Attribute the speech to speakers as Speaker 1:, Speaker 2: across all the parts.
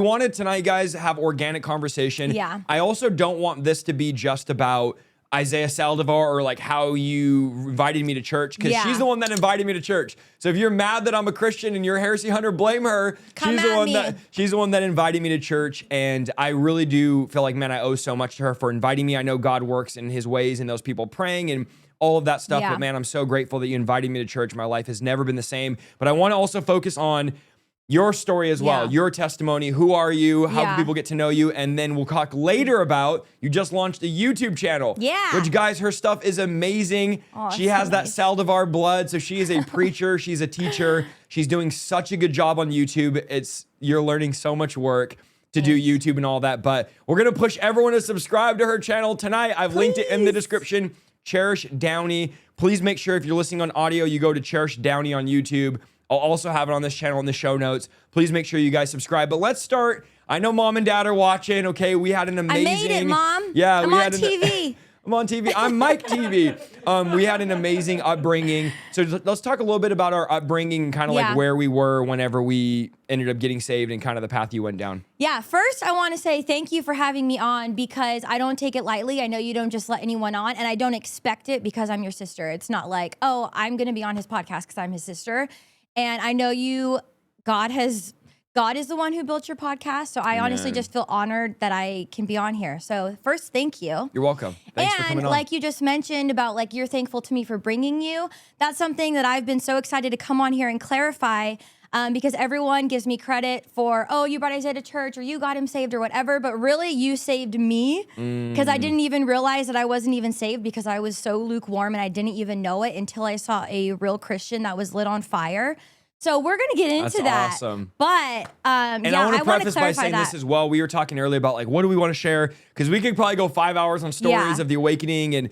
Speaker 1: We wanted tonight, guys, to have organic conversation.
Speaker 2: Yeah.
Speaker 1: I also don't want this to be just about Isaiah Saldivar or like how you invited me to church, because she's the one that invited me to church. So if you're mad that I'm a Christian and you're a heresy hunter, blame her. She's the one that invited me to church, and I really do feel like, man, I owe so much to her for inviting me. I know God works in his ways and those people praying and all of that stuff, but man, I'm so grateful that you invited me to church. My life has never been the same, but I want to also focus on your story as well, your testimony. Who are you? How do people get to know you? And then we'll talk later about, you just launched a YouTube channel.
Speaker 2: Yeah.
Speaker 1: Which, guys, her stuff is amazing.
Speaker 2: Oh,
Speaker 1: she has that Saldivar blood. So she is a preacher. She's a teacher. She's doing such a good job on YouTube. You're learning so much work to do YouTube and all that. But we're going to push everyone to subscribe to her channel tonight. I've linked it in the description. Cherish Downey. Please make sure if you're listening on audio, you go to Cherish Downey on YouTube. I'll also have it on this channel in the show notes. Please make sure you guys subscribe. But let's start. I know mom and dad are watching. Okay, we had an amazing.
Speaker 2: I made it, Mom.
Speaker 1: Yeah,
Speaker 2: I'm on TV.
Speaker 1: I'm on TV. I'm Mike TV. We had an amazing upbringing. So let's talk a little bit about our upbringing and kind of like where we were whenever we ended up getting saved and kind of the path you went down.
Speaker 2: Yeah, first I want to say thank you for having me on, because I don't take it lightly. I know you don't just let anyone on, and I don't expect it because I'm your sister. It's not like, oh, I'm going to be on his podcast because I'm his sister. And I know God is the one who built your podcast. So I honestly just feel honored that I can be on here. So first, thank you.
Speaker 1: You're welcome. Thanks for coming on.
Speaker 2: Like you just mentioned about like, you're thankful to me for bringing you. That's something that I've been so excited to come on here and clarify, because everyone gives me credit for, oh, you brought Isaiah to church, or you got him saved or whatever. But really, you saved me, because I didn't even realize that I wasn't even saved, because I was so lukewarm and I didn't even know it until I saw a real Christian that was lit on fire. So we're going to get into that.
Speaker 1: Awesome.
Speaker 2: But
Speaker 1: and
Speaker 2: yeah,
Speaker 1: I want to preface by saying
Speaker 2: that.
Speaker 1: this as well. We were talking earlier about like, what do we want to share? Because we could probably go 5 hours on stories of the awakening, and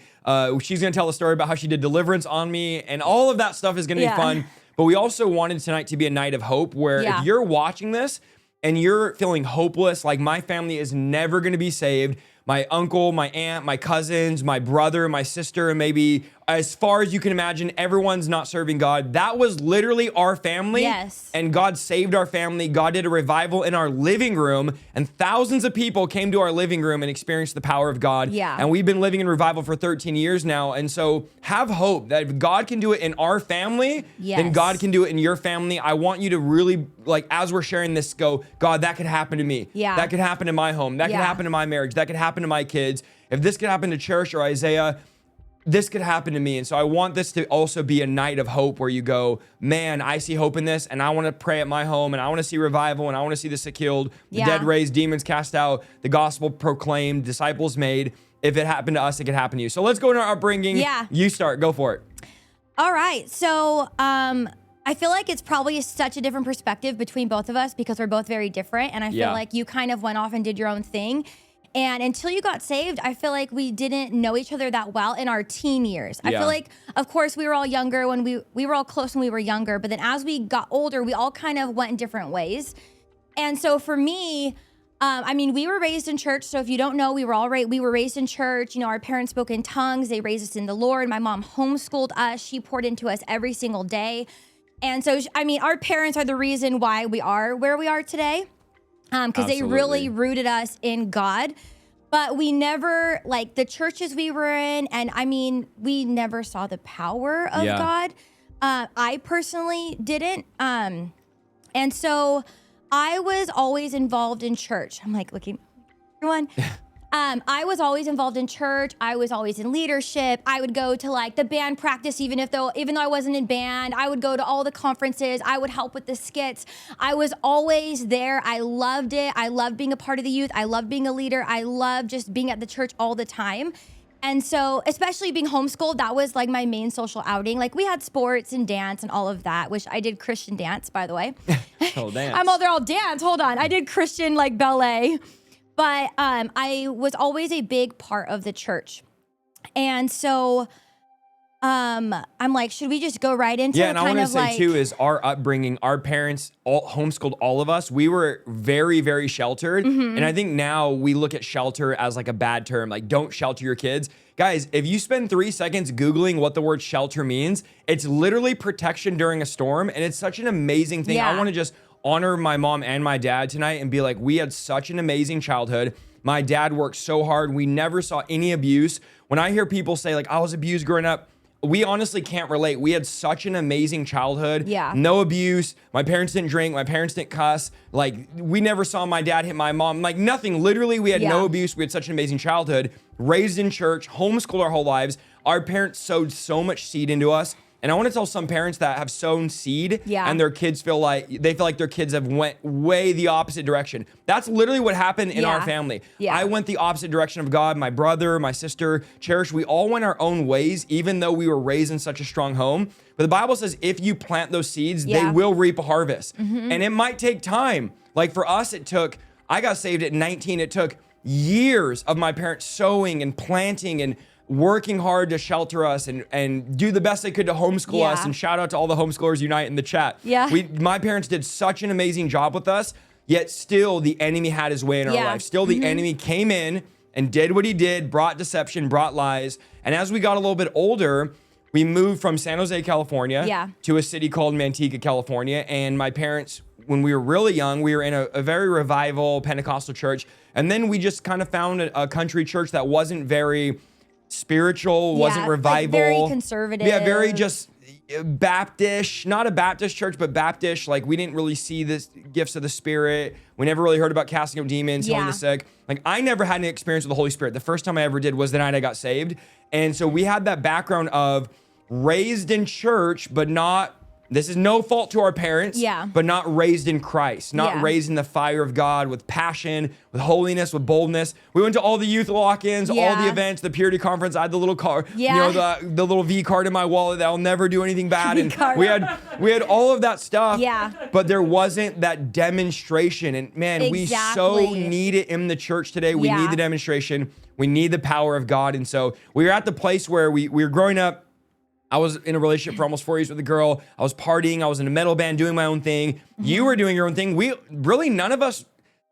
Speaker 1: she's going to tell a story about how she did deliverance on me, and all of that stuff is going to be fun. But we also wanted tonight to be a night of hope, where if you're watching this and you're feeling hopeless, like my family is never going to be saved, my uncle, my aunt, my cousins, my brother, my sister, and maybe as far as you can imagine, everyone's not serving God. That was literally our family.
Speaker 2: Yes.
Speaker 1: And God saved our family. God did a revival in our living room, and thousands of people came to our living room and experienced the power of God.
Speaker 2: Yeah.
Speaker 1: And we've been living in revival for 13 years now. And so have hope that if God can do it in our family, then God can do it in your family. I want you to really, like, as we're sharing this, go, God, that could happen to me.
Speaker 2: Yeah.
Speaker 1: That could happen in my home. That could happen in my marriage. That could happen to my kids. If this could happen to Cherish or Isaiah, this could happen to me. And so I want this to also be a night of hope, where you go, man, I see hope in this, and I want to pray at my home, and I want to see revival, and I want to see the sick healed, the dead raised, demons cast out, the gospel proclaimed, disciples made. If it happened to us, it could happen to you. So let's go into our upbringing.
Speaker 2: Yeah.
Speaker 1: You start. Go for it.
Speaker 2: All right. So I feel like it's probably such a different perspective between both of us, because we're both very different. And I feel like you kind of went off and did your own thing. And until you got saved, I feel like we didn't know each other that well in our teen years. I feel like, of course, we were all younger when we were all close when we were younger. But then as we got older, we all kind of went in different ways. And so for me, I mean, we were raised in church. So if you don't know, we were raised in church. You know, our parents spoke in tongues. They raised us in the Lord. My mom homeschooled us. She poured into us every single day. And so, I mean, our parents are the reason why we are where we are today. Because they really rooted us in God. But we never, like the churches we were in, and I mean, we never saw the power of God. I personally didn't. And so I was always involved in church. I'm like looking, everyone. I was always involved in church. I was always in leadership. I would go to like the band practice, even though I wasn't in band. I would go to all the conferences. I would help with the skits. I was always there. I loved it. I loved being a part of the youth. I loved being a leader. I loved just being at the church all the time. And so, especially being homeschooled, that was like my main social outing. Like we had sports and dance and all of that, which I did Christian dance, by the way.
Speaker 1: Oh, dance.
Speaker 2: They're all dance. Hold on. I did Christian like ballet. But I was always a big part of the church. And so I'm like, should we just go right into
Speaker 1: and I want to say too is our upbringing, our parents all homeschooled all of us. We were very, very sheltered. And I think now we look at shelter as like a bad term, like don't shelter your kids. Guys, if you spend 3 seconds Googling what the word shelter means, it's literally protection during a storm. And it's such an amazing thing. I want to just honor my mom and my dad tonight and be like, we had such an amazing childhood. My dad worked so hard. We never saw any abuse. When I hear people say like, I was abused growing up, we honestly can't relate. We had such an amazing childhood.
Speaker 2: Yeah.
Speaker 1: No abuse. My parents didn't drink. My parents didn't cuss. Like, we never saw my dad hit my mom. Like, nothing. Literally, we had no abuse. We had such an amazing childhood. Raised in church, homeschooled our whole lives. Our parents sowed so much seed into us. And I want to tell some parents that have sown seed and their kids feel like their kids have went way the opposite direction. That's literally what happened in our family.
Speaker 2: Yeah.
Speaker 1: I went the opposite direction of God. My brother, my sister, Cherish, we all went our own ways, even though we were raised in such a strong home. But the Bible says if you plant those seeds, they will reap a harvest. And it might take time. Like for us, I got saved at 19. It took years of my parents sowing and planting and working hard to shelter us and do the best they could to homeschool us. And shout out to all the homeschoolers unite in the chat. My parents did such an amazing job with us, yet still the enemy had his way in our life. Still the enemy came in and did what he did, brought deception, brought lies. And as we got a little bit older, we moved from San Jose, California to a city called Manteca, California. And my parents, when we were really young, we were in a very revival Pentecostal church. And then we just kind of found a country church that wasn't very spiritual, wasn't revival.
Speaker 2: Like very conservative.
Speaker 1: Yeah, very just Baptist, not a Baptist church, but Baptist. Like we didn't really see this gifts of the Spirit. We never really heard about casting out demons, healing the sick. Like I never had an experience with the Holy Spirit. The first time I ever did was the night I got saved. And so we had that background of raised in church, but not, this is no fault to our parents, but not raised in Christ, not raised in the fire of God with passion, with holiness, with boldness. We went to all the youth lock-ins, all the events, the purity conference. I had the little card, you know, the little V card in my wallet that I'll never do anything bad. And we had all of that stuff, but there wasn't that demonstration. And man, we so need it in the church today. We need the demonstration. We need the power of God. And so we were at the place where we were growing up. I was in a relationship for almost 4 years with a girl. I was partying. I was in a metal band doing my own thing. You were doing your own thing. None of us,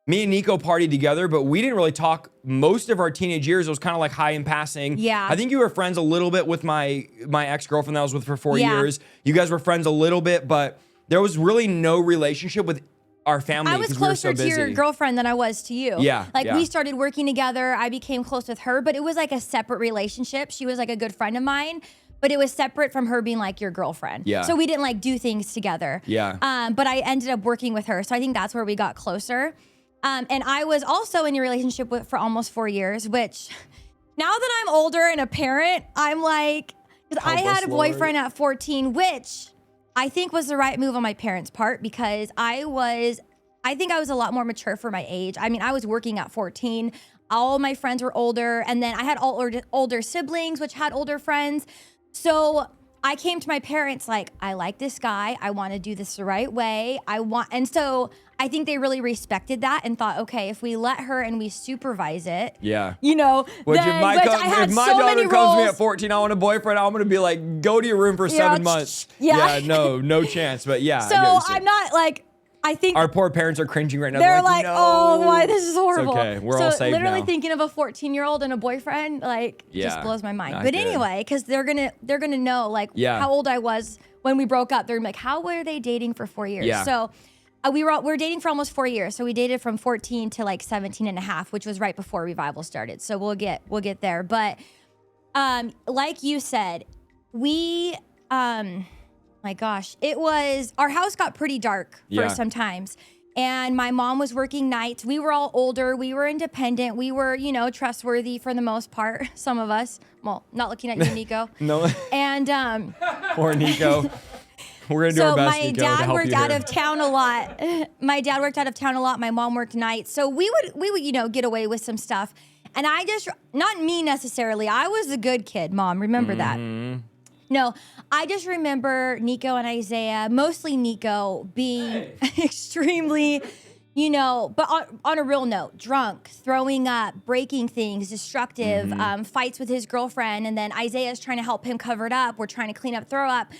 Speaker 1: me and Nico partied together, but we didn't really talk most of our teenage years. It was kind of like high and passing. I think you were friends a little bit with my ex-girlfriend that I was with for 4 years. You guys were friends a little bit, but there was really no relationship with our family.
Speaker 2: I was closer to your girlfriend than I was to you. We started working together. I became close with her, but it was like a separate relationship. She was like a good friend of mine, but it was separate from her being like your girlfriend. So we didn't like do things together. But I ended up working with her. So I think that's where we got closer. And I was also in a relationship for almost 4 years, which now that I'm older and a parent, I'm like, because I had a boyfriend at 14, which I think was the right move on my parents' part because I think I was a lot more mature for my age. I mean, I was working at 14. All my friends were older. And then I had all older siblings, which had older friends. So I came to my parents like, I like this guy. I want to do this the right way. And so I think they really respected that and thought, okay, if we let her and we supervise it, you know,
Speaker 1: if my daughter comes to me at 14, I want a boyfriend, I'm going to be like, go to your room for 7 months. No chance. But
Speaker 2: so I'm not like, I think
Speaker 1: our poor parents are cringing right now.
Speaker 2: They're like, no. Oh, why this is horrible.
Speaker 1: It's okay, we're all saved
Speaker 2: literally
Speaker 1: now.
Speaker 2: Thinking of a 14-year-old and a boyfriend, like, just blows my mind. But anyway, because they're gonna know like how old I was when we broke up. They're like, how were they dating for 4 years? So we were dating for almost 4 years. So we dated from 14 to like 17 and a half, which was right before revival started. So we'll get there. But like you said, my gosh, our house got pretty dark for some times. And my mom was working nights. We were all older. We were independent. We were, trustworthy for the most part. Some of us. Well, not looking at you, Nico.
Speaker 1: No.
Speaker 2: And
Speaker 1: poor Nico. We're gonna do our best, Nico, to help you. So my dad worked out of town a lot.
Speaker 2: My dad worked out of town a lot. My mom worked nights. So we would, get away with some stuff. And I just, not me necessarily. I was a good kid, Mom. Remember that. No, I just remember Nico and Isaiah, mostly Nico, being extremely, but on a real note, drunk, throwing up, breaking things, destructive, fights with his girlfriend. And then Isaiah's trying to help him cover it up. We're trying to clean up throw up.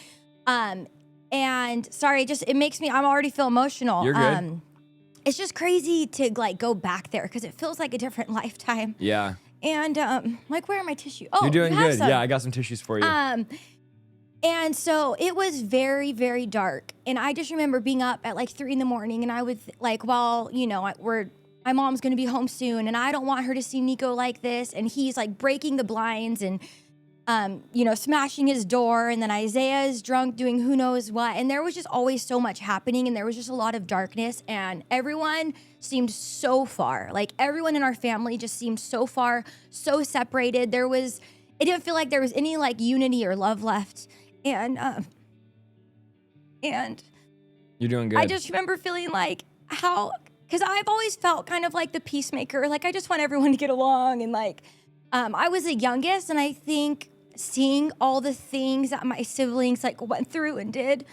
Speaker 2: And sorry, I'm already feel emotional.
Speaker 1: You're good.
Speaker 2: It's just crazy to like go back there because it feels like a different lifetime.
Speaker 1: Yeah.
Speaker 2: And where are my tissues? Oh,
Speaker 1: you're doing good. Yeah, I got some tissues for you.
Speaker 2: And so it was very, very dark. And I just remember being up at like 3 a.m. and I would like, well, you know, my mom's going to be home soon and I don't want her to see Nico like this. And he's like breaking the blinds and, you know, smashing his door. And then Isaiah is drunk doing who knows what. And there was just always so much happening. And there was just a lot of darkness and everyone seemed so far. Like everyone in our family just seemed so far, so separated. It didn't feel like there was any like unity or love left. And
Speaker 1: you're doing good.
Speaker 2: I just remember feeling like because I've always felt kind of like the peacemaker. Like I just want everyone to get along. And like, I was the youngest. And I think seeing all the things that my siblings like went through and did,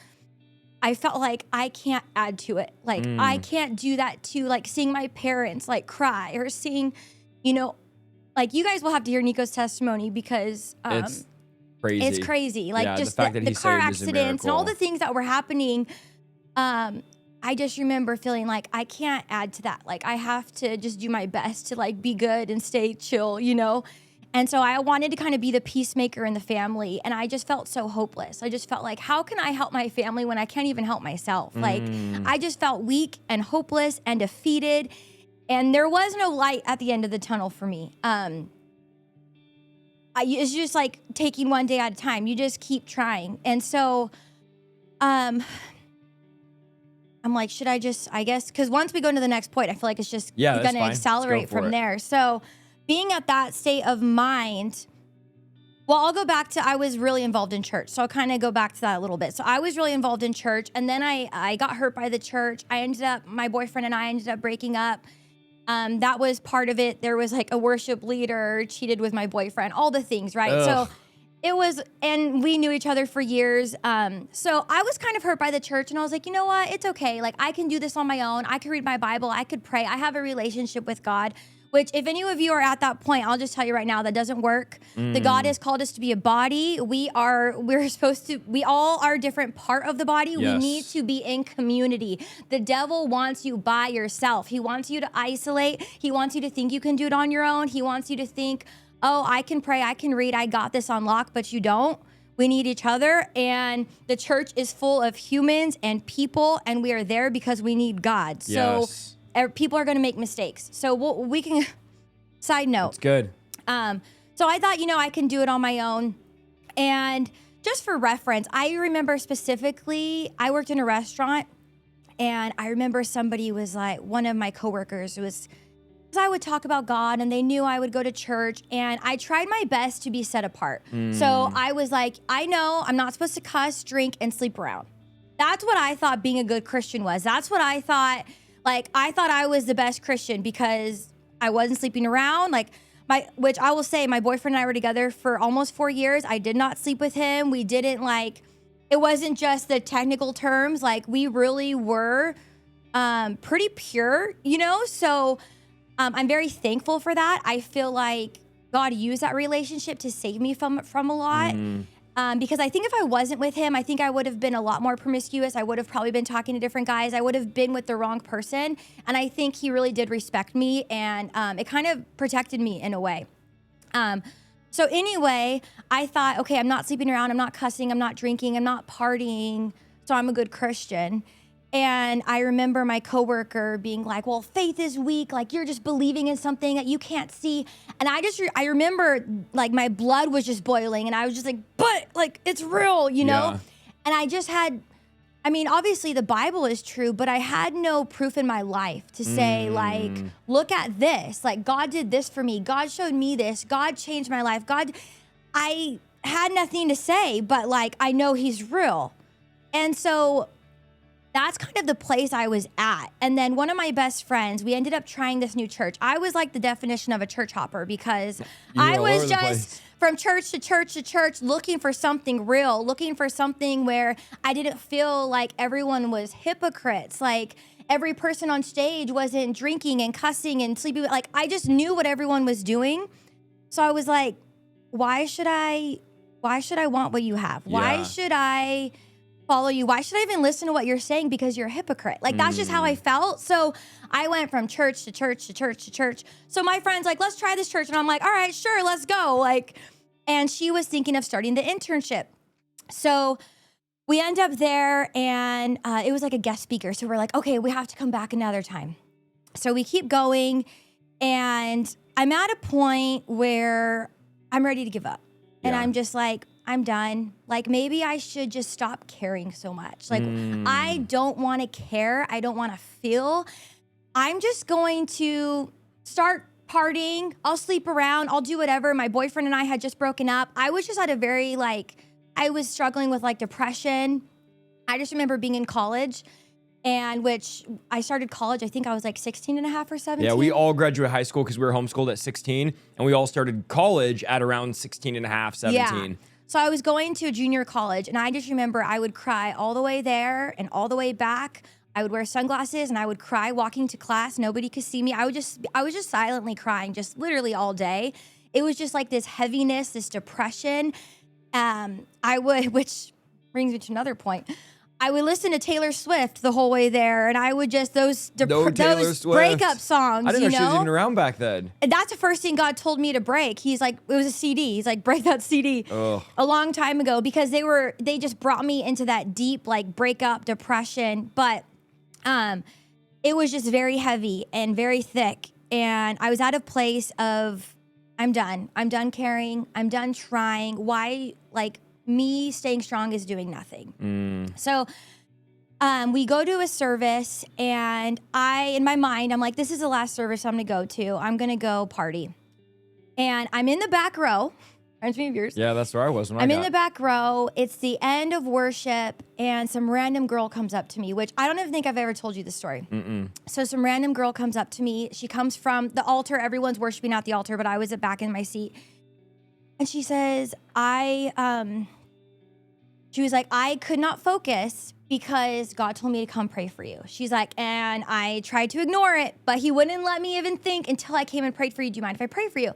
Speaker 2: I felt like I can't add to it. Like I can't do that too. Like seeing my parents like cry or seeing, you know, like you guys will have to hear Nico's testimony because,
Speaker 1: it's crazy.
Speaker 2: It's crazy. Like
Speaker 1: yeah,
Speaker 2: just
Speaker 1: the fact that
Speaker 2: the car
Speaker 1: saved
Speaker 2: accidents and all the things that were happening. I just remember feeling like I can't add to that. Like I have to just do my best to like be good and stay chill, you know? And so I wanted to kind of be the peacemaker in the family. And I just felt so hopeless. I just felt like, how can I help my family when I can't even help myself? Like I just felt weak and hopeless and defeated. And there was no light at the end of the tunnel for me. It's just like taking one day at a time. You just keep trying. And so, I'm like, should I just, I guess, because once we go to the next point, I feel like it's just going to accelerate from there. So being at that state of mind, well, I'll go back to, I was really involved in church. So I'll kind of go back to that a little bit. So I was really involved in church. And then I got hurt by the church. My boyfriend and I ended up breaking up. That was part of it. There was like a worship leader, cheated with my boyfriend, all the things, right?
Speaker 1: Ugh.
Speaker 2: So it was, and we knew each other for years. So I was kind of hurt by the church and I was like, you know what? It's okay. Like I can do this on my own. I could read my Bible. I could pray. I have a relationship with God, which if any of you are at that point, I'll just tell you right now, that doesn't work. The God has called us to be a body. We all are a different part of the body.
Speaker 1: Yes.
Speaker 2: We need to be in community. The devil wants you by yourself. He wants you to isolate. He wants you to think you can do it on your own. He wants you to think, oh, I can pray, I can read, I got this on lock, but you don't. We need each other. And the church is full of humans and people, and we are there because we need God.
Speaker 1: Yes.
Speaker 2: So people are going to make mistakes. So we can, side note.
Speaker 1: It's good.
Speaker 2: So I thought, I can do it on my own. And just for reference, I remember specifically, I worked in a restaurant, and I remember somebody was like, one of my coworkers was, I would talk about God and they knew I would go to church, and I tried my best to be set apart. So I was like, I know I'm not supposed to cuss, drink, and sleep around. That's what I thought being a good Christian was. That's what I thought. Like, I thought I was the best Christian because I wasn't sleeping around. Which I will say, my boyfriend and I were together for almost 4 years. I did not sleep with him. We didn't it wasn't just the technical terms. Like, we really were pretty pure, So I'm very thankful for that. I feel like God used that relationship to save me from a lot. Because I think if I wasn't with him, I think I would have been a lot more promiscuous. I would have probably been talking to different guys. I would have been with the wrong person. And I think he really did respect me, and it kind of protected me in a way. So anyway, I thought, okay, I'm not sleeping around. I'm not cussing. I'm not drinking. I'm not partying. So I'm a good Christian. And I remember my coworker being like, well, faith is weak. Like, you're just believing in something that you can't see. And I remember my blood was just boiling, and I was just like, but it's real,
Speaker 1: Yeah.
Speaker 2: And I just had, obviously the Bible is true, but I had no proof in my life to say look at this. Like, God did this for me. God showed me this. God changed my life. I had nothing to say, but I know he's real. And so that's kind of the place I was at. And then one of my best friends, we ended up trying this new church. I was like the definition of a church hopper because I was just from church to church to church looking for something real, looking for something where I didn't feel like everyone was hypocrites. Like, every person on stage wasn't drinking and cussing and sleeping. I just knew what everyone was doing. So I was like, why should I want what you have? Why should I follow you? Why should I even listen to what you're saying? Because you're a hypocrite. That's just how I felt. So I went from church to church to church to church. So my friend's like, let's try this church. And I'm like, all right, sure, let's go. And she was thinking of starting the internship. So we end up there, and it was like a guest speaker. So we're like, okay, we have to come back another time. So we keep going, and I'm at a point where I'm ready to give up. And I'm just like, I'm done. Like, maybe I should just stop caring so much. Like, I don't want to care. I don't want to feel. I'm just going to start partying. I'll sleep around. I'll do whatever. My boyfriend and I had just broken up. I was just at a very, I was struggling with depression. I just remember being in college, and which I started college, I think I was 16 and a half or 17.
Speaker 1: Yeah, we all graduated high school because we were homeschooled at 16, and we all started college at around 16 and a half, 17.
Speaker 2: Yeah. So I was going to a junior college, and I just remember I would cry all the way there and all the way back. I would wear sunglasses, and I would cry walking to class. Nobody could see me. I was just silently crying, just literally all day. It was just this heaviness, this depression. Which brings me to another point. I would listen to Taylor Swift the whole way there, and I would just those breakup songs.
Speaker 1: I didn't know she was even around back then.
Speaker 2: And that's the first thing God told me to break. He's like, it was a CD. He's like, break that CD a long time ago, because they just brought me into that deep breakup depression. But it was just very heavy and very thick, and I was at a place of I'm done. I'm done caring. I'm done trying. Why me staying strong is doing nothing. So we go to a service, and in my mind, I'm like, this is the last service I'm going to go to. I'm going to go party. And I'm in the back row. Reminds me of yours.
Speaker 1: Yeah, that's where I was when
Speaker 2: I'm in the back row. It's the end of worship, and some random girl comes up to me, which I don't even think I've ever told you the story. So some random girl comes up to me. She comes from the altar. Everyone's worshiping at the altar, but I was back in my seat. And she says, she was like, I could not focus because God told me to come pray for you. She's like, and I tried to ignore it, but he wouldn't let me even think until I came and prayed for you. Do you mind if I pray for you?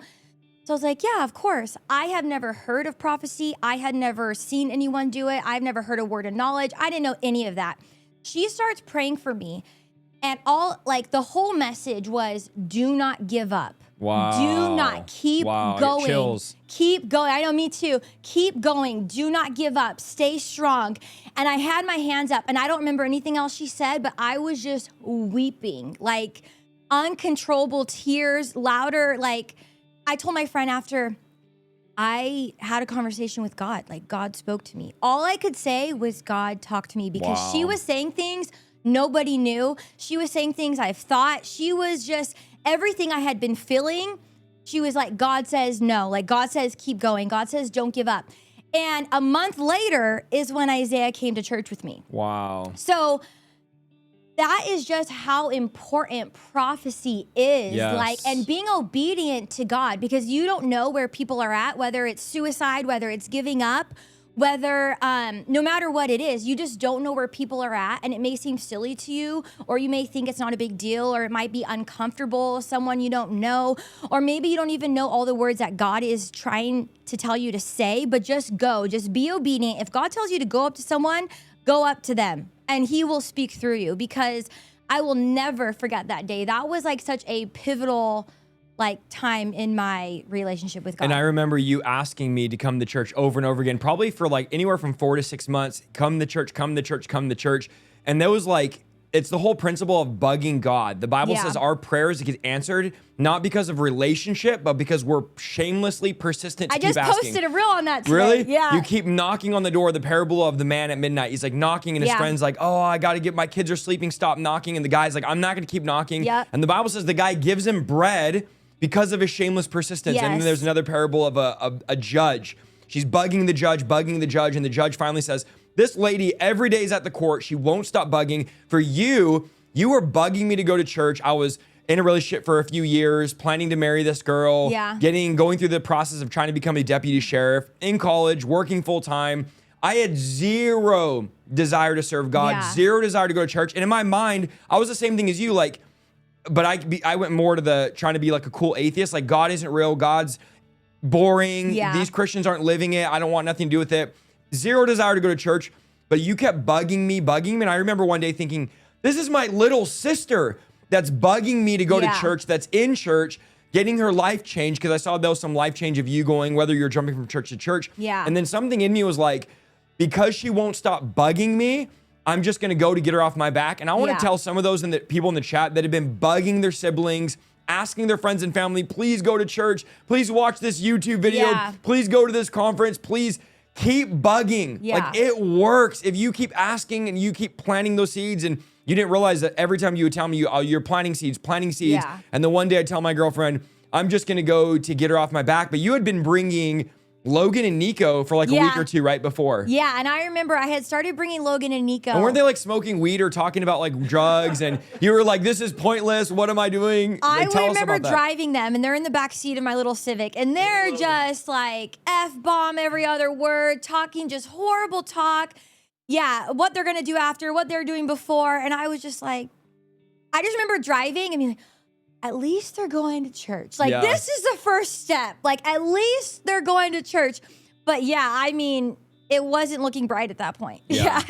Speaker 2: So I was like, yeah, of course. I have never heard of prophecy. I had never seen anyone do it. I've never heard a word of knowledge. I didn't know any of that. She starts praying for me, and the whole message was, do not give up.
Speaker 1: Wow.
Speaker 2: Do not. Keep going.
Speaker 1: Chills.
Speaker 2: Keep going. I know, me too. Keep going. Do not give up. Stay strong. And I had my hands up, and I don't remember anything else she said, but I was just weeping, uncontrollable tears, louder. I told my friend after, I had a conversation with God. God spoke to me. All I could say was, God talked to me, because she was saying things nobody knew. She was saying things I've thought. She was just everything I had been feeling. She was like, God says no. God says, keep going. God says, don't give up. And a month later is when Isaiah came to church with me.
Speaker 1: Wow.
Speaker 2: So that is just how important prophecy is.
Speaker 1: Yes.
Speaker 2: And being obedient to God, because you don't know where people are at, whether it's suicide, whether it's giving up, whether, no matter what it is, you just don't know where people are at, and it may seem silly to you, or you may think it's not a big deal, or it might be uncomfortable, someone you don't know, or maybe you don't even know all the words that God is trying to tell you to say, but just go, just be obedient. If God tells you to go up to someone, go up to them, and he will speak through you, because I will never forget that day. That was such a pivotal time in my relationship with God.
Speaker 1: And I remember you asking me to come to church over and over again, probably for anywhere from 4 to 6 months. Come to church, come to church, come to church. And that was it's the whole principle of bugging God. The Bible says our prayers get answered not because of relationship, but because we're shamelessly persistent to keep asking.
Speaker 2: I just posted a reel on that today.
Speaker 1: Really?
Speaker 2: Yeah.
Speaker 1: You keep knocking on the door. The parable of the man at midnight. He's knocking, and his friend's oh, I got to get, my kids are sleeping, stop knocking. And the guy's I'm not going to keep knocking.
Speaker 2: Yep.
Speaker 1: And the Bible says the guy gives him bread because of his shameless persistence.
Speaker 2: Yes.
Speaker 1: And then there's another parable of a judge. She's bugging the judge, and the judge finally says, this lady every day is at the court. She won't stop bugging. For you were bugging me to go to church. I was in a relationship for a few years, planning to marry this girl, going through the process of trying to become a deputy sheriff, in college, working full time. I had zero desire to serve God, zero desire to go to church. And in my mind, I was the same thing as you, but I went more to trying to be a cool atheist. God isn't real. God's boring.
Speaker 2: Yeah.
Speaker 1: These Christians aren't living it. I don't want nothing to do with it. Zero desire to go to church, but you kept bugging me. And I remember one day thinking, this is my little sister that's bugging me to go to church, that's in church, getting her life changed, because I saw there was some life change of you going, whether you're jumping from church to church.
Speaker 2: Yeah.
Speaker 1: And then something in me was because she won't stop bugging me, I'm just going to go to get her off my back. And I want to tell some of those people in the chat that have been bugging their siblings, asking their friends and family, please go to church. Please watch this YouTube video.
Speaker 2: Yeah.
Speaker 1: Please go to this conference. Please keep bugging.
Speaker 2: Yeah.
Speaker 1: Like, it works. If you keep asking and you keep planting those seeds, and you didn't realize that every time you would tell me you're planting seeds.
Speaker 2: Yeah.
Speaker 1: And then one day I'd tell my girlfriend, I'm just going to go to get her off my back. But you had been bringing Logan and Nico for like a week or two right before.
Speaker 2: Yeah, and I remember I had started bringing Logan and Nico.
Speaker 1: And weren't they like smoking weed or talking about like drugs? And you were like, this is pointless. What am I doing?
Speaker 2: I
Speaker 1: Like, tell us
Speaker 2: remember
Speaker 1: about that.
Speaker 2: driving them, and they're in the back seat of my little Civic, and they're just like F-bomb every other word, talking just horrible talk. Yeah, what they're gonna do after, what they're doing before. And I was just like, I just remember driving and being like, at least they're going to church. Like, this is the first step. Like, at least they're going to church. But yeah, I mean, it wasn't looking bright at that point. Yeah.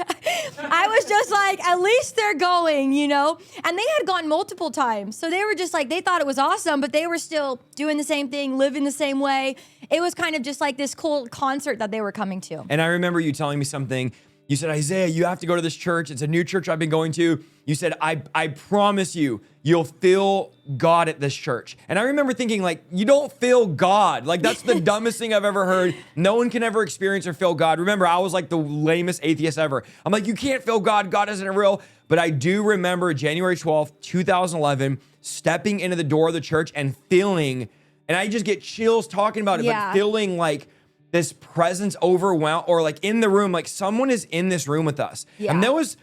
Speaker 2: I was just like, at least they're going, you know? And they had gone multiple times. So they were just like, they thought it was awesome, but they were still doing the same thing, living the same way. It was kind of just like this cool concert that they were coming to.
Speaker 1: And I remember you telling me something. You said, Isaiah, you have to go to this church. It's a new church I've been going to. You said, I promise you'll feel God at this church. And I remember thinking, like, you don't feel God. Like, that's the dumbest thing I've ever heard. No one can ever experience or feel God. Remember, I was like the lamest atheist ever. I'm like, you can't feel God. God isn't real. But I do remember January 12th, 2011, stepping into the door of the church and feeling, and I just get chills talking about it, but feeling like this presence overwhelmed, or like in the room, like someone is in this room with us. Yeah. And there was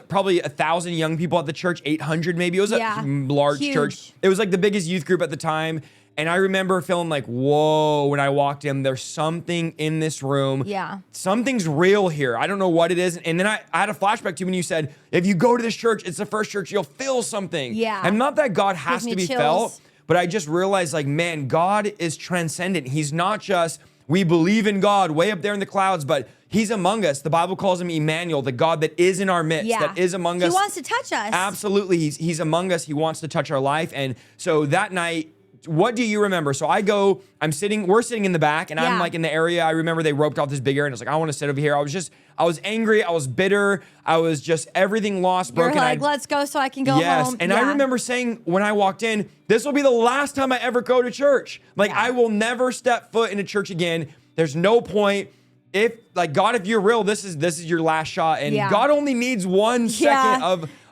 Speaker 1: probably 1,000 young people at the church, 800 maybe. It was a large church. It was like the biggest youth group at the time. And I remember feeling like, whoa, when I walked in, there's something in this room. Yeah. Something's real here. I don't know what it is. And then I had a flashback to when you said, if you go to this church, it's the first church, you'll feel something. Yeah. And not that God has to be felt, but I just realized, like, man, God is transcendent. He's not just, we believe in God way up there in the clouds, but he's among us. The Bible calls him Emmanuel, the God that is in our midst, that is among us.
Speaker 2: He wants to touch us.
Speaker 1: Absolutely. He's among us. He wants to touch our life. And so that night, what do you remember? So we're sitting in the back, and I'm like in the area. I remember they roped off this big area, and I was like, I want to sit over here. I was angry. I was bitter. I was just everything lost, broken.
Speaker 2: You're like, let's go so I can go home.
Speaker 1: Yes. And I remember saying when I walked in, this will be the last time I ever go to church. Like, I will never step foot into church again. There's no point. If, like, God, if you're real, this is your last shot. And God only needs 1 second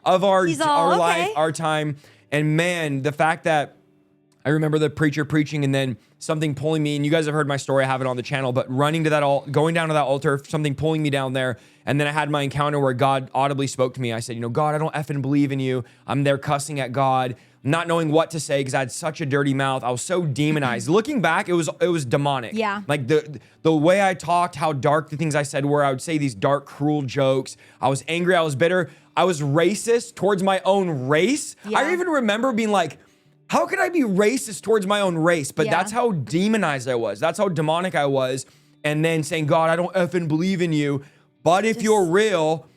Speaker 1: of our life, our time. And man, the fact that I remember the preacher preaching and then something pulling me, and you guys have heard my story, I have it on the channel, but running to that going down to that altar, something pulling me down there. And then I had my encounter where God audibly spoke to me. I said, you know, God, I don't effing believe in you. I'm there cussing at God, not knowing what to say because I had such a dirty mouth. I was so demonized. Looking back, it was demonic. Yeah. Like the way I talked, how dark the things I said were. I would say these dark, cruel jokes. I was angry. I was bitter. I was racist towards my own race. Yeah. I even remember being like, how could I be racist towards my own race? But that's how demonized I was. That's how demonic I was. And then saying, God, I don't effing believe in you. But if you're real,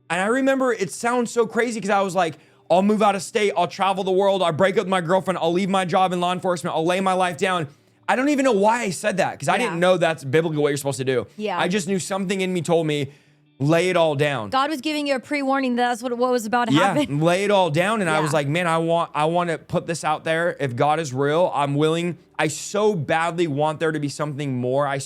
Speaker 1: and I remember it sounds so crazy because I was like, I'll move out of state. I'll travel the world. I'll break up with my girlfriend. I'll leave my job in law enforcement. I'll lay my life down. I don't even know why I said that because I didn't know that's biblically what you're supposed to do. Yeah. I just knew something in me told me, lay it all down.
Speaker 2: God was giving you a pre-warning that that's what was about to happen.
Speaker 1: Lay it all down. And I was like, man, I want to put this out there. If God is real, I'm willing. I so badly want there to be something more. I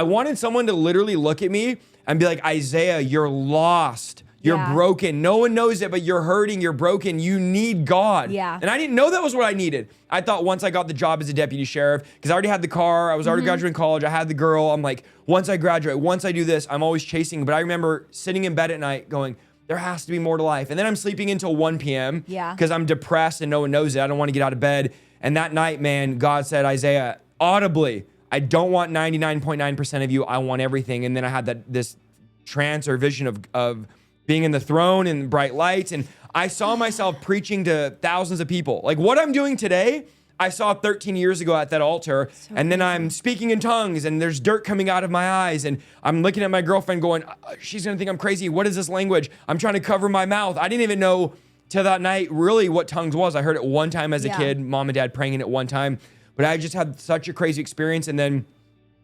Speaker 1: wanted someone to literally look at me and be like, Isaiah, you're lost. You're broken. No one knows it, but you're hurting. You're broken. You need God. Yeah. And I didn't know that was what I needed. I thought once I got the job as a deputy sheriff, because I already had the car, I was already graduating college, I had the girl. I'm like, once I graduate, once I do this, I'm always chasing. But I remember sitting in bed at night going, there has to be more to life. And then I'm sleeping until 1 p.m. because I'm depressed and no one knows it. I don't want to get out of bed. And that night, man, God said, Isaiah, audibly, I don't want 99.9% of you. I want everything. And then I had this trance or vision of being in the throne and bright lights. And I saw myself preaching to thousands of people. Like what I'm doing today, I saw 13 years ago at that altar. So and then I'm speaking in tongues and there's dirt coming out of my eyes. And I'm looking at my girlfriend going, she's going to think I'm crazy. What is this language? I'm trying to cover my mouth. I didn't even know till that night really what tongues was. I heard it one time as a kid, mom and dad praying in it one time. But I just had such a crazy experience. And then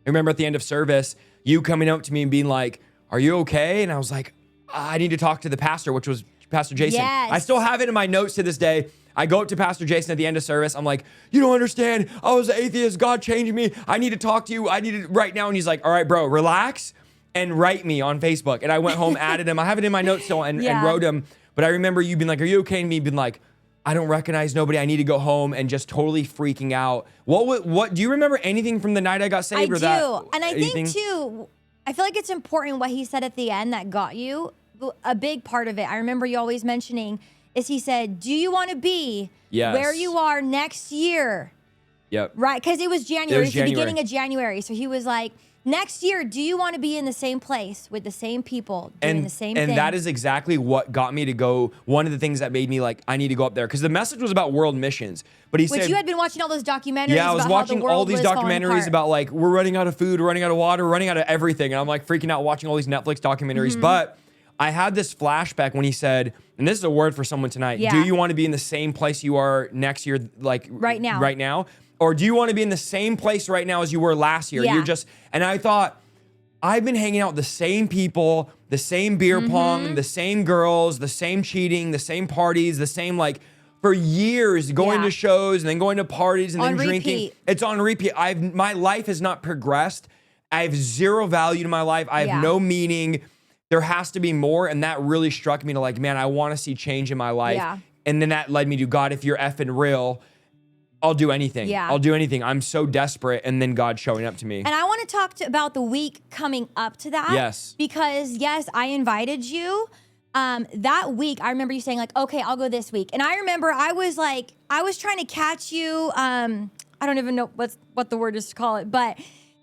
Speaker 1: I remember at the end of service, you coming up to me and being like, are you okay? And I was like, I need to talk to the pastor, which was Pastor Jason.
Speaker 2: Yes.
Speaker 1: I still have it in my notes to this day. I go up to Pastor Jason at the end of service. I'm like, you don't understand. I was an atheist. God changed me. I need to talk to you. I need it right now. And he's like, all right, bro, relax and write me on Facebook. And I went home, added him. I have it in my notes still and wrote him. But I remember you being like, are you okay? And me being like, I don't recognize nobody. I need to go home, and just totally freaking out. What do you remember anything from the night I got saved?
Speaker 2: I do. And I think too, I feel like it's important what he said at the end that got you. A big part of it, I remember you always mentioning, is he said, do you want to be where you are next year?
Speaker 1: Yep.
Speaker 2: Right, because it was January. It's the beginning of January. So he was like, next year, do you want to be in the same place with the same people doing the same thing?
Speaker 1: And that is exactly what got me to go. One of the things that made me like, I need to go up there. Because the message was about world missions. But he said,
Speaker 2: you had been watching all those documentaries.
Speaker 1: Yeah, I was
Speaker 2: about
Speaker 1: watching
Speaker 2: how the
Speaker 1: all
Speaker 2: world
Speaker 1: these
Speaker 2: was falling
Speaker 1: documentaries
Speaker 2: apart.
Speaker 1: about like, we're running out of food, we're running out of water, we're running out of everything. And I'm like freaking out watching all these Netflix documentaries. But I had this flashback when he said, and this is a word for someone tonight, do you want to be in the same place you are next year, like
Speaker 2: right now?
Speaker 1: Right now? Or do you want to be in the same place right now as you were last year?
Speaker 2: Yeah.
Speaker 1: And I thought, I've been hanging out with the same people, the same beer pong, the same girls, the same cheating, the same parties, the same like for years, going to shows and then going to parties and then drinking.
Speaker 2: Repeat.
Speaker 1: It's on repeat. My life has not progressed. I have zero value to my life. I have no meaning. There has to be more. And that really struck me to like, man, I want to see change in my life.
Speaker 2: Yeah.
Speaker 1: And then that led me to, God, if you're effing real, I'll do anything.
Speaker 2: Yeah.
Speaker 1: I'll do anything. I'm so desperate. And then God showing up to me.
Speaker 2: And I want to talk about the week coming up to that.
Speaker 1: Yes.
Speaker 2: Because yes, I invited you. That week, I remember you saying like, okay, I'll go this week. And I remember I was trying to catch you. I don't even know what the word is to call it, but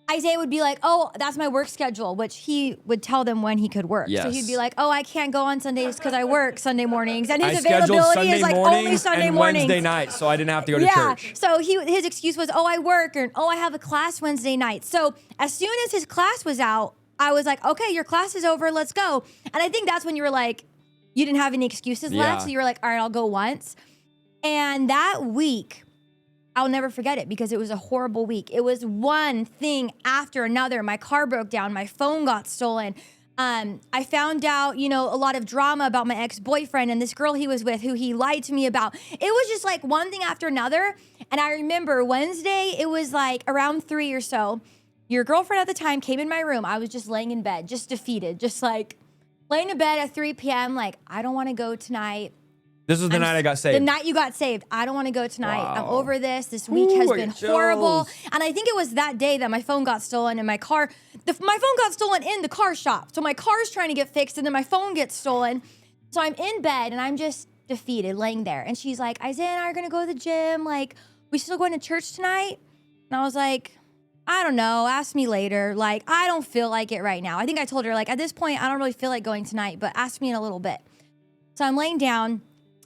Speaker 2: Isaiah would be like, oh, that's my work schedule, which he would tell them when he could work.
Speaker 1: Yes.
Speaker 2: So he'd be like, oh, I can't go on Sundays because I work Sunday mornings. And his
Speaker 1: scheduled
Speaker 2: availability
Speaker 1: Sunday
Speaker 2: is like
Speaker 1: mornings
Speaker 2: only Sunday
Speaker 1: and
Speaker 2: mornings.
Speaker 1: Wednesday night, so I didn't have to go to church.
Speaker 2: So his excuse was, oh, I work, or oh, I have a class Wednesday night. So as soon as his class was out, I was like, okay, your class is over, let's go. And I think that's when you were like, you didn't have any excuses left. So you were like, all right, I'll go once. And that week, I'll never forget it because it was a horrible week. It was one thing after another. My car broke down. My phone got stolen. I found out, a lot of drama about my ex-boyfriend and this girl he was with who he lied to me about. It was just like one thing after another. And I remember Wednesday, it was like around 3 or so. Your girlfriend at the time came in my room. I was just laying in bed, just defeated, just like laying in bed at 3 p.m. Like, I don't want to go tonight.
Speaker 1: This was the night I got saved.
Speaker 2: The night you got saved. I don't want to go tonight. Wow. I'm over this. This week has been horrible. And I think it was that day that my phone got stolen and my phone got stolen in the car shop. So my car's trying to get fixed and then my phone gets stolen. So I'm in bed and I'm just defeated, laying there. And she's like, Isaiah and I are going to go to the gym. Like, we still going to church tonight? And I was like, I don't know. Ask me later. Like, I don't feel like it right now. I think I told her, like, at this point, I don't really feel like going tonight, but ask me in a little bit. So I'm laying down.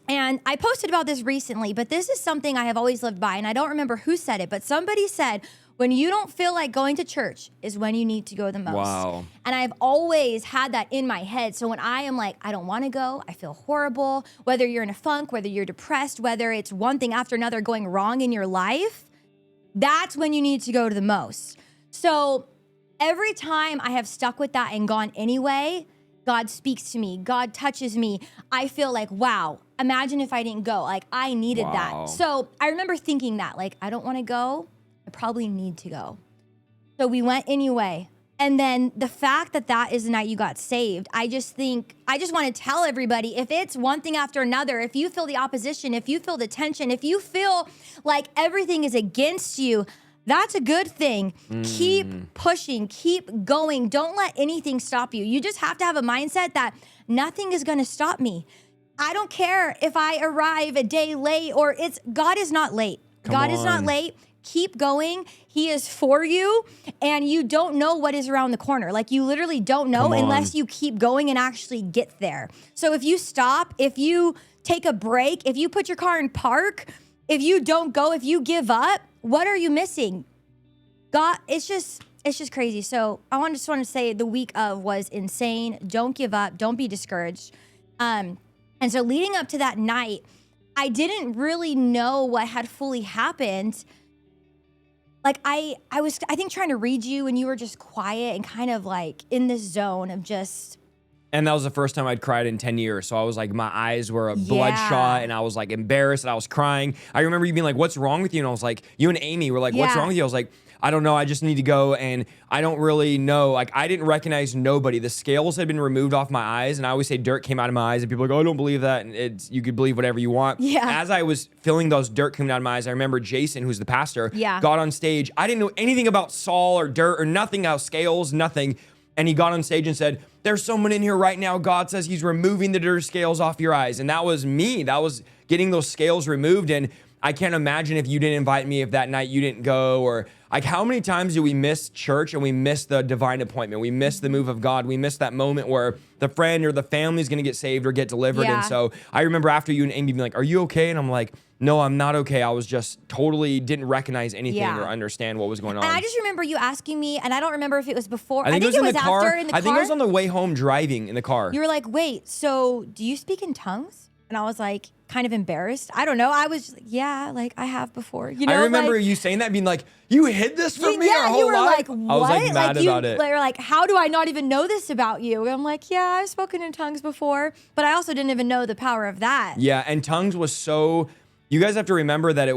Speaker 2: And I posted about this recently, but this is something I have always lived by. And I don't remember who said it, but somebody said, when you don't feel like going to church is when you need to go the most.
Speaker 1: Wow.
Speaker 2: And I've always had that in my head. So when I am like, I don't want to go, I feel horrible, whether you're in a funk, whether you're depressed, whether it's one thing after another going wrong in your life, that's when you need to go to the most. So every time I have stuck with that and gone anyway, God speaks to me. God touches me. I feel like, wow, imagine if I didn't go. Like, I needed that. So I remember thinking that, like, I don't want to go. I probably need to go. So we went anyway. And then the fact that that is the night you got saved, I just want to tell everybody, if it's one thing after another, if you feel the opposition, if you feel the tension, if you feel like everything is against you, that's a good thing. Keep pushing, keep going. Don't let anything stop you. You just have to have a mindset that nothing is going to stop me. I don't care if I arrive a day late or God is not late. God is not late. Keep going. He is for you, and you don't know what is around the corner. Like, you literally don't know unless you keep going and actually get there. So if you stop, if you take a break, if you put your car in park, if you don't go, if you give up, what are you missing? God, it's just crazy. So I just want to say the week of was insane. Don't give up. Don't be discouraged. And so leading up to that night, I didn't really know what had fully happened like I was, I think, trying to read you, and you were just quiet and kind of like in this zone of just.
Speaker 1: And that was the first time I'd cried in 10 years. So I was like, my eyes were bloodshot, and I was like embarrassed, and I was crying. I remember you being like, what's wrong with you? And I was like, you and Amy were like, what's wrong with you? I was like, I don't know. I just need to go. And I don't really know. Like, I didn't recognize nobody. The scales had been removed off my eyes. And I always say dirt came out of my eyes. And people are like, oh, I don't believe that. And you could believe whatever you want.
Speaker 2: Yeah.
Speaker 1: As I was feeling those dirt coming out of my eyes, I remember Jason, who's the pastor, got on stage. I didn't know anything about Saul or dirt or nothing about scales, nothing. And he got on stage and said, there's someone in here right now. God says he's removing the dirt scales off your eyes. And that was me. That was getting those scales removed. And I can't imagine if you didn't invite me, if that night you didn't go, or like how many times do we miss church and we miss the divine appointment? We miss the move of God. We miss that moment where the friend or the family is going to get saved or get delivered. And so I remember after you and Amy being like, are you okay? And I'm like, no, I'm not okay. I was just totally didn't recognize anything or understand what was going on.
Speaker 2: And I just remember you asking me, and I don't remember if it was before.
Speaker 1: I think it was
Speaker 2: after in the car.
Speaker 1: I think it was on the way home driving in the car.
Speaker 2: You were like, wait, so do you speak in tongues? And I was like, kind of embarrassed. I don't know. I was like, yeah, like I have before. You know,
Speaker 1: I remember
Speaker 2: like,
Speaker 1: you saying that, being like, you hid this from me our whole
Speaker 2: you were
Speaker 1: life?
Speaker 2: like, what?
Speaker 1: I was like mad about it.
Speaker 2: You were like, how do I not even know this about you? And I'm like, yeah, I've spoken in tongues before, but I also didn't even know the power of that.
Speaker 1: Yeah, and tongues was so. You guys have to remember that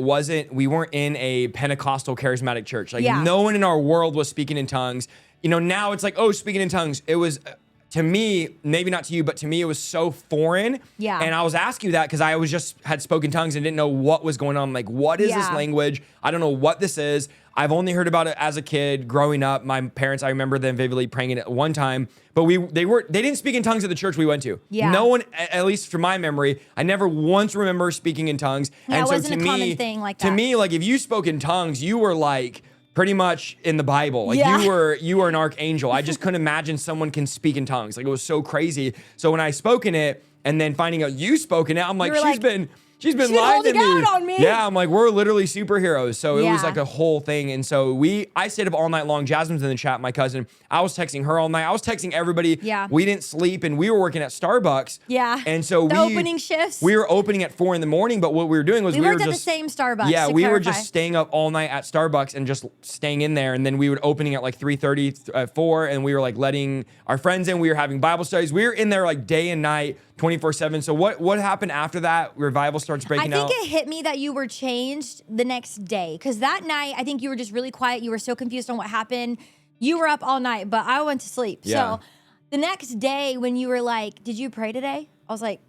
Speaker 1: we weren't in a Pentecostal charismatic church. Like no one in our world was speaking in tongues. You know, now it's like, oh, speaking in tongues. It was, to me, maybe not to you, but to me, it was so foreign. Yeah. And I was asking you that because I had spoken tongues and didn't know what was going on. Like, what is this language? I don't know what this is. I've only heard about it as a kid growing up. My parents, I remember them vividly praying it one time, but they didn't speak in tongues at the church we went to. Yeah. No one, at least from my memory, I never once remember speaking in tongues.
Speaker 2: Yeah, and it wasn't a common thing like that.
Speaker 1: To me, like if you spoke in tongues, you were like pretty much in the Bible. Like you were an archangel. I just couldn't imagine someone can speak in tongues. Like it was so crazy. So when I spoke in it and then finding out you spoke in it, I'm like, She's been lying to me.
Speaker 2: On me.
Speaker 1: Yeah, I'm like, we're literally superheroes. So it was like a whole thing. And so I stayed up all night long. Jasmine's in the chat, my cousin. I was texting her all night. I was texting everybody. Yeah. We didn't sleep, and we were working at Starbucks. Yeah. And so
Speaker 2: opening shifts.
Speaker 1: We were opening at 4 a.m, but what we were doing was
Speaker 2: we worked at the same Starbucks.
Speaker 1: Yeah, we were just staying up all night at Starbucks and just staying in there. And then we would opening at like 3:30, 4, and we were like letting our friends in. We were having Bible studies. We were in there like day and night, 24/7. So what happened after that? Revival starts breaking out.
Speaker 2: I think it hit me that you were changed the next day, because that night I think you were just really quiet. You were so confused on what happened. You were up all night, but I went to sleep. Yeah. So the next day when you were like, "Did you pray today?" I was like,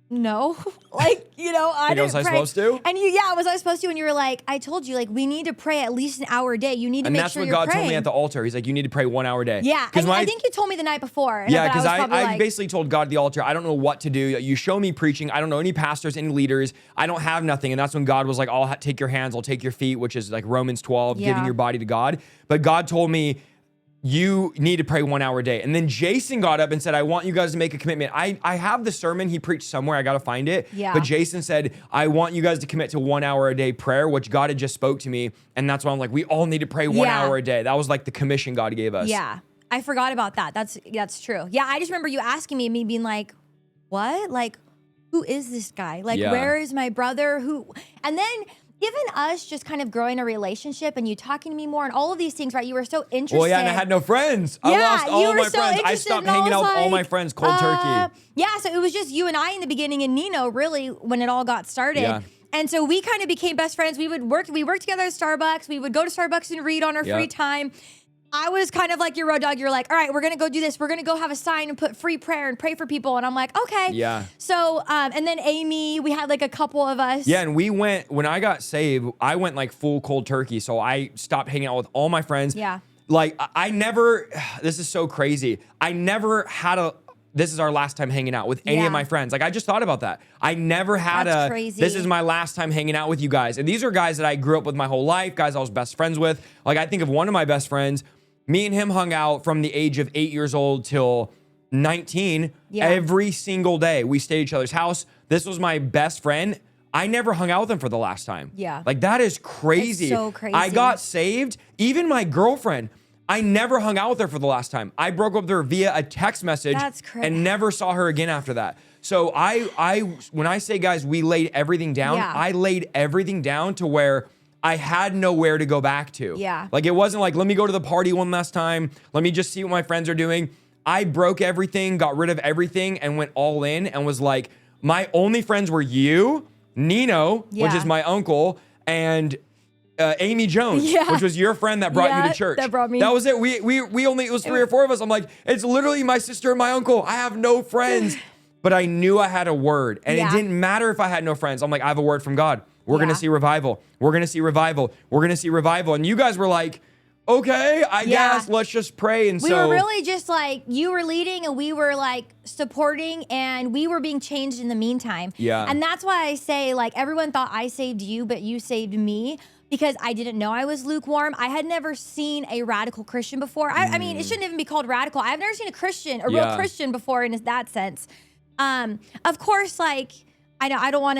Speaker 2: no, like, you know, I didn't pray.
Speaker 1: Was I supposed to?
Speaker 2: And was I supposed to? And you were like, I told you, like, we need to pray at least an hour a day. You need to make sure you're praying. And that's what God told me
Speaker 1: at the altar. He's like, you need to pray 1 hour a day.
Speaker 2: Yeah, I think you told me the night before.
Speaker 1: Yeah, because I basically told God at the altar, I don't know what to do. You show me preaching. I don't know any pastors, any leaders. I don't have nothing. And that's when God was like, I'll take your hands, I'll take your feet, which is like Romans 12, giving your body to God. But God told me, you need to pray 1 hour a day. And then Jason got up and said, I want you guys to make a commitment. I have the sermon he preached somewhere. I got to find it. Yeah. But Jason said, I want you guys to commit to 1 hour a day prayer, which God had just spoke to me. And that's why I'm like, we all need to pray 1 hour a day. That was like the commission God gave us.
Speaker 2: Yeah. I forgot about that. That's true. Yeah. I just remember you asking me and me being like, what? Like, who is this guy? Like, where is my brother? And then given us just kind of growing a relationship and you talking to me more and all of these things, right? You were so interested.
Speaker 1: Well, yeah, and I had no friends. I lost all of my friends. I stopped hanging out with all my friends cold turkey.
Speaker 2: Yeah, so it was just you and I in the beginning and Nino really when it all got started. Yeah. And so we kind of became best friends. We worked together at Starbucks. We would go to Starbucks and read on our free time. I was kind of like your road dog. You're like, all right, we're going to go do this. We're going to go have a sign and put free prayer and pray for people. And I'm like, okay. Yeah. So, and then Amy, we had like a couple of us.
Speaker 1: Yeah. And we went, when I got saved, I went like full cold turkey. So I stopped hanging out with all my friends. Yeah. Like I never, this is so crazy. I never had this is our last time hanging out with any of my friends. Like I just thought about that. I never had this is my last time hanging out with you guys. And these are guys that I grew up with my whole life, guys I was best friends with. Like I think of one of my best friends, me and him hung out from the age of 8 years old till 19 every single day. We stayed at each other's house. This was my best friend. I never hung out with him for the last time. Yeah. Like that is crazy.
Speaker 2: It's so crazy.
Speaker 1: I got saved. Even my girlfriend, I never hung out with her for the last time. I broke up with her via a text message and never saw her again after that. So when I say, guys, we laid everything down, I laid everything down to where I had nowhere to go back to.
Speaker 2: Yeah.
Speaker 1: Like, it wasn't like, let me go to the party one last time. Let me just see what my friends are doing. I broke everything, got rid of everything, and went all in and was like, my only friends were you, Nino, which is my uncle, and Amy Jones, which was your friend that brought you to church.
Speaker 2: That brought me.
Speaker 1: That was it. We only, it was 3 or 4 of us. I'm like, it's literally my sister and my uncle. I have no friends. But I knew I had a word, and it didn't matter if I had no friends. I'm like, I have a word from God. We're going to see revival. We're going to see revival. We're going to see revival. And you guys were like, okay, I guess let's just pray. And
Speaker 2: we were really just like, you were leading and we were like supporting, and we were being changed in the meantime.
Speaker 1: Yeah.
Speaker 2: And that's why I say, like, everyone thought I saved you, but you saved me, because I didn't know I was lukewarm. I had never seen a radical Christian before. I mean, it shouldn't even be called radical. I've never seen a real Christian before in that sense. Of course, like, I don't want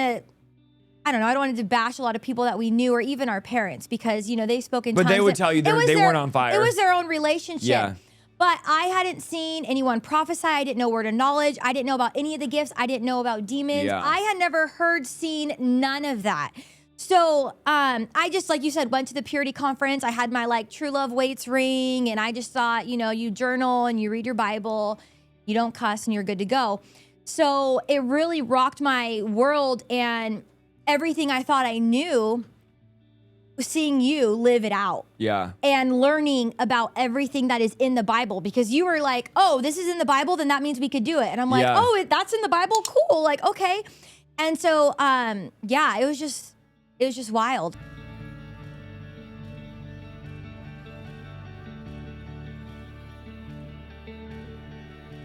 Speaker 2: to bash a lot of people that we knew, or even our parents, because, you know, they spoke in tongues.
Speaker 1: But they would tell you they weren't on fire.
Speaker 2: It was their own relationship.
Speaker 1: Yeah.
Speaker 2: But I hadn't seen anyone prophesy. I didn't know word of knowledge. I didn't know about any of the gifts. I didn't know about demons.
Speaker 1: Yeah.
Speaker 2: I had never seen none of that. So I just, like you said, went to the Purity Conference. I had my like True Love Waits ring, and I just thought, you know, you journal and you read your Bible, you don't cuss, and you're good to go. So it really rocked my world, and everything I thought I knew, seeing you live it out.
Speaker 1: Yeah.
Speaker 2: And learning about everything that is in the Bible, because you were like, oh, this is in the Bible, then that means we could do it. And I'm like, oh, that's in the Bible? Cool. Like, okay. And so, it was just wild.